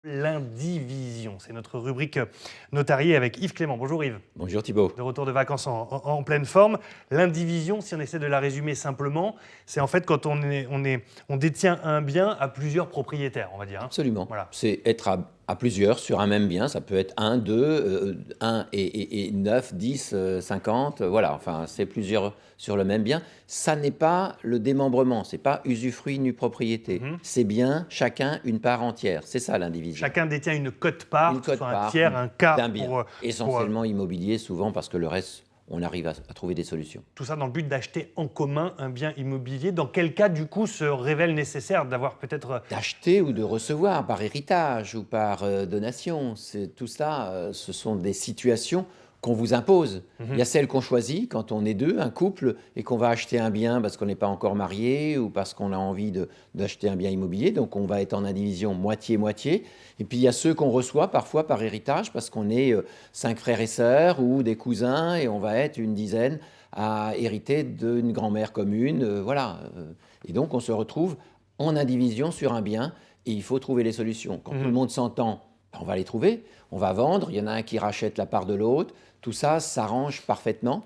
L'indivision, c'est notre rubrique notariée avec Yves Clément. Bonjour Yves. Bonjour Thibault. De retour de vacances en pleine forme. L'indivision, si on essaie de la résumer simplement, c'est en fait quand on détient un bien à plusieurs propriétaires, on va dire. Absolument. Voilà. C'est être à plusieurs sur un même bien. Ça peut être un, deux, 1 et 9, 10, 50. Voilà, enfin, c'est plusieurs sur le même bien. Ça n'est pas le démembrement. C'est pas usufruit nu propriété. Mhm. C'est bien chacun une part entière. C'est ça l'indivision. Chacun détient une quote-part, Une que ce soit un quote-part tiers, un quart d'un bien. pour Essentiellement immobilier, souvent parce que le reste, on arrive à trouver des solutions. tout ça dans le but d'acheter en commun un bien immobilier. Dans quel cas, du coup, se révèle nécessaire d'avoir peut-être... D'acheter ou de recevoir par héritage ou par donation. Tout ça, ce sont des situations qu'on vous impose. Il y a celles qu'on choisit quand on est deux, un couple, et qu'on va acheter un bien parce qu'on n'est pas encore marié ou parce qu'on a envie d'acheter un bien immobilier. Donc on va être en indivision moitié-moitié. Et puis il y a ceux qu'on reçoit parfois par héritage parce qu'on est 5 frères et sœurs ou des cousins et on va être une dizaine à hériter d'une grand-mère commune. Voilà. Et donc on se retrouve en indivision sur un bien et il faut trouver les solutions. Quand tout le monde s'entend, on va les trouver, on va vendre, il y en a un qui rachète la part de l'autre, tout ça s'arrange parfaitement.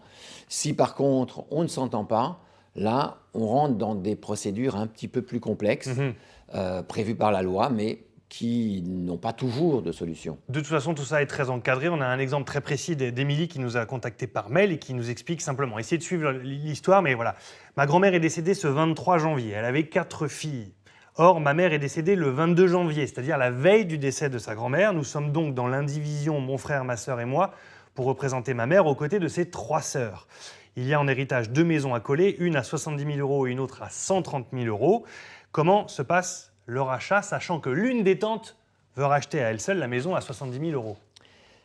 Si par contre on ne s'entend pas, là on rentre dans des procédures un petit peu plus complexes, prévues par la loi, mais qui n'ont pas toujours de solution. De toute façon, tout ça est très encadré. On a un exemple très précis d'Émilie qui nous a contacté par mail et qui nous explique simplement. Essayez de suivre l'histoire, mais voilà. Ma grand-mère est décédée ce 23 janvier. Elle avait 4 filles. Or, ma mère est décédée le 22 janvier, c'est-à-dire la veille du décès de sa grand-mère. Nous sommes donc dans l'indivision, mon frère, ma sœur et moi, pour représenter ma mère aux côtés de ses 3 sœurs. Il y a en héritage 2 maisons à coller, une à 70 000 euros et une autre à 130 000 euros. Comment se passe le rachat, sachant que l'une des tantes veut racheter à elle seule la maison à 70 000 euros?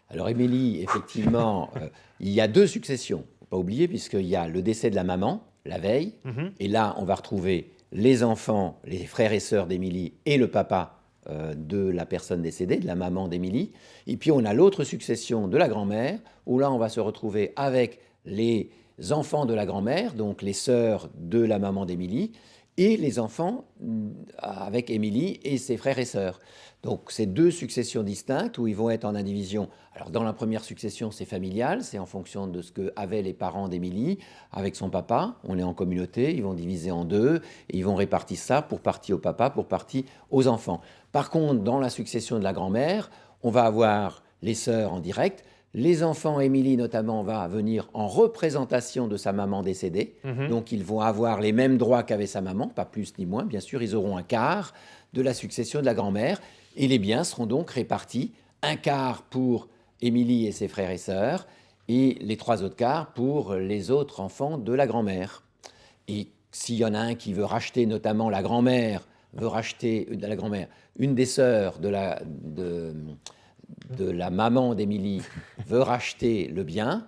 Alors Émilie, effectivement, il y a 2 successions, il ne faut pas oublier, puisqu'il y a le décès de la maman, la veille, et là on va retrouver les enfants, les frères et sœurs d'Émilie et le papa de la personne décédée, de la maman d'Émilie. Et puis on a l'autre succession de la grand-mère, où là on va se retrouver avec les enfants de la grand-mère, donc les sœurs de la maman d'Émilie, et les enfants avec Émilie et ses frères et sœurs. Donc c'est 2 successions distinctes où ils vont être en indivision. Alors dans la première succession, c'est familial, c'est en fonction de ce qu'avaient les parents d'Émilie avec son papa. On est en communauté, ils vont diviser en 2 et ils vont répartir ça pour partie au papa, pour partie aux enfants. Par contre, dans la succession de la grand-mère, on va avoir les sœurs en direct. Les enfants, Émilie notamment, va venir en représentation de sa maman décédée. Donc ils vont avoir les mêmes droits qu'avait sa maman, pas plus ni moins. Bien sûr, ils auront un quart de la succession de la grand-mère. Et les biens seront donc répartis, un quart pour Émilie et ses frères et sœurs, et les 3 autres quarts pour les autres enfants de la grand-mère. Et s'il y en a un qui veut racheter, notamment la grand-mère, veut racheter de la grand-mère, une des sœurs de la maman d'Émilie veut racheter le bien,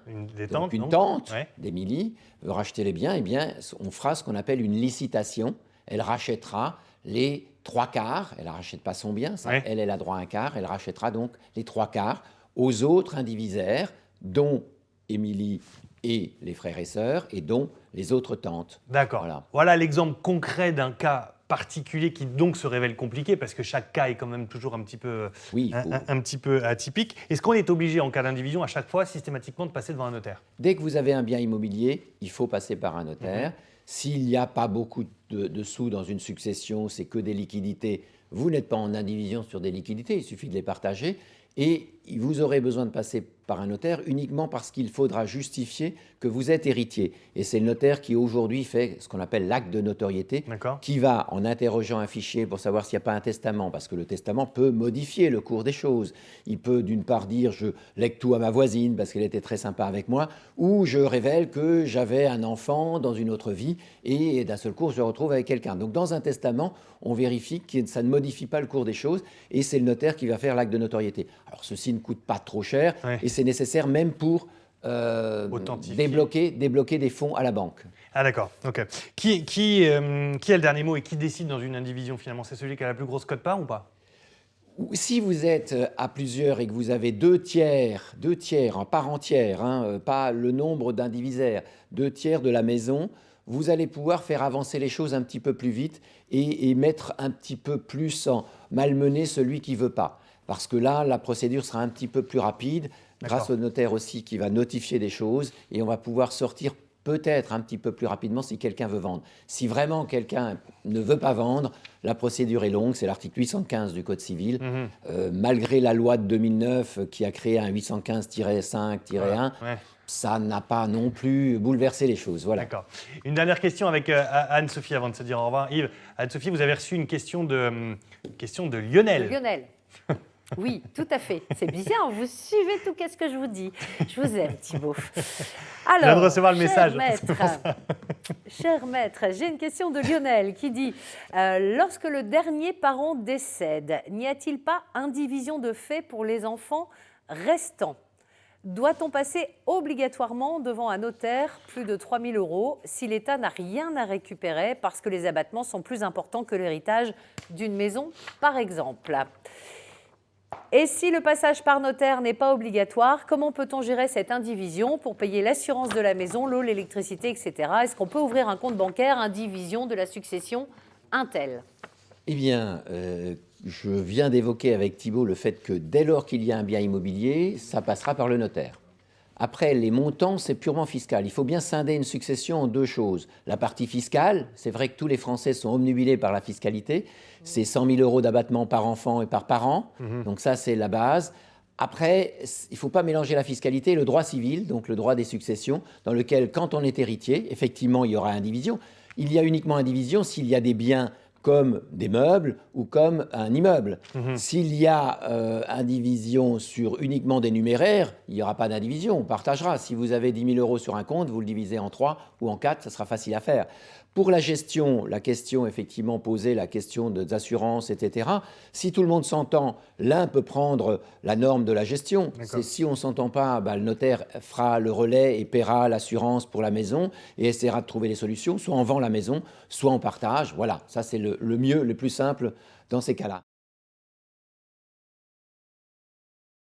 donc une tante d'Émilie veut racheter les biens, eh bien, on fera ce qu'on appelle une licitation. Elle rachètera les 3 quarts, elle ne rachète pas son bien, ça, elle a droit à un quart, elle rachètera donc les 3 quarts aux autres indivisaires, dont Émilie et les frères et sœurs, et dont les autres tantes. D'accord. Voilà l'exemple concret d'un cas particulier qui donc se révèle compliqué parce que chaque cas est quand même toujours un petit peu, un petit peu atypique. Est-ce qu'on est obligé en cas d'indivision à chaque fois systématiquement de passer devant un notaire? Dès que vous avez un bien immobilier, il faut passer par un notaire. S'il n'y a pas beaucoup de sous dans une succession, c'est que des liquidités, vous n'êtes pas en indivision sur des liquidités, il suffit de les partager. Et vous aurez besoin de passer par un notaire uniquement parce qu'il faudra justifier que vous êtes héritier. Et c'est le notaire qui aujourd'hui fait ce qu'on appelle l'acte de notoriété, qui va, en interrogeant un fichier pour savoir s'il n'y a pas un testament, parce que le testament peut modifier le cours des choses. Il peut d'une part dire « je lègue tout à ma voisine parce qu'elle était très sympa avec moi » ou « je révèle que j'avais un enfant dans une autre vie et d'un seul coup je me retrouve avec quelqu'un ». Donc dans un testament, on vérifie que ça ne modifie pas le cours des choses et c'est le notaire qui va faire l'acte de notoriété. Alors ceci ne coûte pas trop cher et c'est nécessaire même pour débloquer des fonds à la banque. Ah d'accord, ok. Qui a le dernier mot et qui décide dans une indivision finalement? C'est celui qui a la plus grosse quote-part ou pas? Si vous êtes à plusieurs et que vous avez 2 tiers en part entière, pas le nombre d'indivisaires, 2 tiers de la maison, vous allez pouvoir faire avancer les choses un petit peu plus vite et mettre un petit peu plus en malmener celui qui ne veut pas. parce que là, la procédure sera un petit peu plus rapide, grâce au notaire aussi qui va notifier des choses, et on va pouvoir sortir peut-être un petit peu plus rapidement si quelqu'un veut vendre. Si vraiment quelqu'un ne veut pas vendre, la procédure est longue, c'est l'article 815 du Code civil. Malgré la loi de 2009 qui a créé un 815-5-1, ça n'a pas non plus bouleversé les choses. Voilà. D'accord. Une dernière question avec Anne-Sophie avant de se dire au revoir. Yves, Anne-Sophie, vous avez reçu une question de Lionel. Lionel. Oui, tout à fait. C'est bien, vous suivez tout, qu'est-ce que je vous dis. Je vous aime, Thibault. Alors, je viens de recevoir le message. Cher maître, j'ai une question de Lionel qui dit lorsque le dernier parent décède, n'y a-t-il pas indivision de fait pour les enfants restants? Doit-on passer obligatoirement devant un notaire plus de 3 000 € si l'État n'a rien à récupérer parce que les abattements sont plus importants que l'héritage d'une maison, par exemple? Et si le passage par notaire n'est pas obligatoire, comment peut-on gérer cette indivision pour payer l'assurance de la maison, l'eau, l'électricité, etc. Est-ce qu'on peut ouvrir un compte bancaire, indivision de la succession Intel? Eh bien, je viens d'évoquer avec Thibault le fait que dès lors qu'il y a un bien immobilier, ça passera par le notaire. Après, les montants, c'est purement fiscal. Il faut bien scinder une succession en deux choses. La partie fiscale, c'est vrai que tous les Français sont obnubilés par la fiscalité. C'est 100 000 € d'abattement par enfant et par parent. Donc ça, c'est la base. Après, il ne faut pas mélanger la fiscalité et le droit civil, donc le droit des successions, dans lequel, quand on est héritier, effectivement, il y aura indivision. Il y a uniquement indivision s'il y a des biens comme des meubles ou comme un immeuble. S'il y a indivision sur uniquement des numéraires, il n'y aura pas d'indivision, on partagera. Si vous avez 10 000 € sur un compte, vous le divisez en 3 ou en 4, ça sera facile à faire. Pour la gestion, la question effectivement posée, la question des assurances, etc. Si tout le monde s'entend, l'un peut prendre la norme de la gestion. Si on ne s'entend pas, le notaire fera le relais et paiera l'assurance pour la maison et essaiera de trouver les solutions. Soit on vend la maison, soit on partage. Voilà, ça c'est le mieux, le plus simple dans ces cas-là.